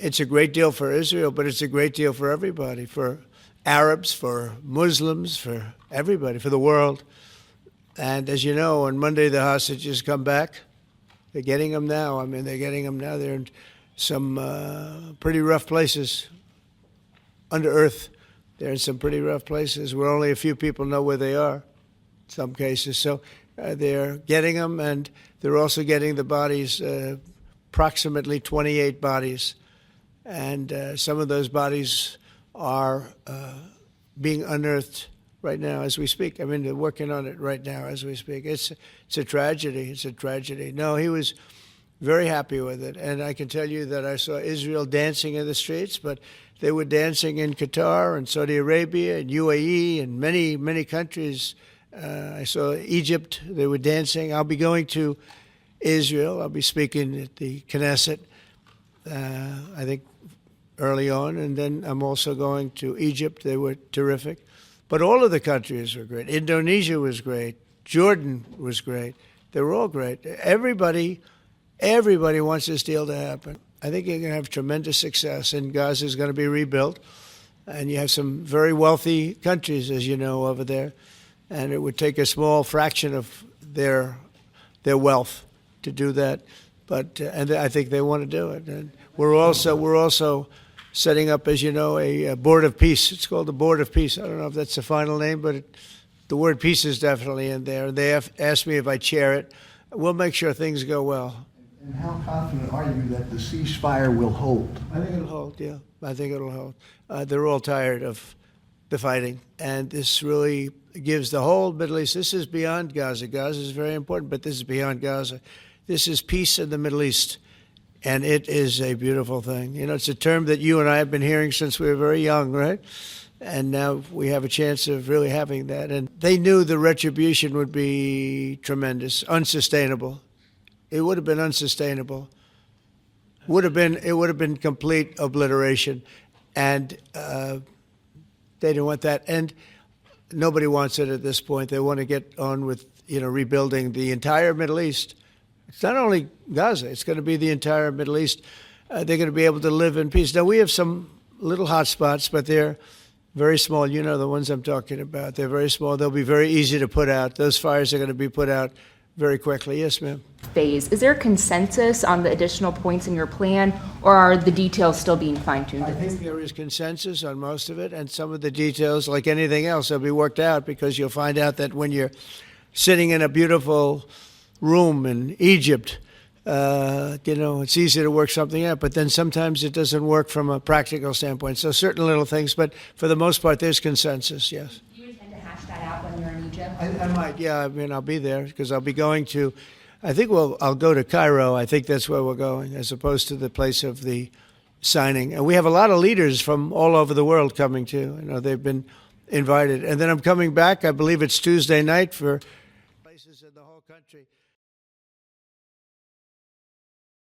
it's a great deal for Israel, but it's a great deal for everybody, for Arabs, for Muslims, for everybody, for the world. And as you know, on Monday the hostages come back. They're getting them now. I mean, they're getting them now. They're in some pretty rough places under earth. They're in some pretty rough places where only a few people know where they are, in some cases. So they're getting them, and they're also getting the bodies, approximately 28 bodies. And some of those bodies are being unearthed right now as we speak. I mean, they're working on it right now as we speak. It's a tragedy. It's a tragedy. No, he was very happy with it. And I can tell you that I saw Israel dancing in the streets, but they were dancing in Qatar and Saudi Arabia and UAE and many, many countries. I saw Egypt. They were dancing. I'll be going to Israel. I'll be speaking at the Knesset, I think, early on. And then I'm also going to Egypt. They were terrific. But all of the countries were great. Indonesia was great. Jordan was great. They were all great. Everybody wants this deal to happen. I think you're going to have tremendous success, and Gaza is going to be rebuilt. And you have some very wealthy countries, as you know, over there. And it would take a small fraction of their wealth to do that. But and I think they want to do it. And we're also setting up, as you know, a board of peace. It's called the Board of Peace. I don't know if that's the final name, but the word peace is definitely in there. They have asked me if I chair it. We'll make sure things go well. And how confident are you that the ceasefire will hold? I think it'll hold, yeah. I think it'll hold. They're all tired of the fighting, and this really gives the whole Middle East. This is beyond Gaza. Gaza is very important, but this is beyond Gaza. This is peace in the Middle East. And it is a beautiful thing. You know, it's a term that you and I have been hearing since we were very young, right? And now we have a chance of really having that. And they knew the retribution would be tremendous, unsustainable. It would have been unsustainable. It would have been complete obliteration. And they didn't want that. And nobody wants it at this point. They want to get on with, rebuilding the entire Middle East. It's not only Gaza, it's going to be the entire Middle East. They're going to be able to live in peace. Now, we have some little hot spots, but they're very small. You know the ones I'm talking about. They're very small. They'll be very easy to put out. Those fires are going to be put out very quickly. Yes, ma'am. Phase. Is there a consensus on the additional points in your plan, or are the details still being fine-tuned? I think there is consensus on most of it, and some of the details, like anything else, will be worked out, because you'll find out that when you're sitting in a beautiful room in Egypt, it's easy to work something out, but then sometimes it doesn't work from a practical standpoint. So certain little things, but for the most part, there's consensus, yes. Do you intend to hash that out when you're in Egypt? I might, yeah. I mean, I'll be there because I'll be going to, I'll go to Cairo. I think that's where we're going, as opposed to the place of the signing. And we have a lot of leaders from all over the world coming too. They've been invited. And then I'm coming back, I believe it's Tuesday night, for places in the whole country.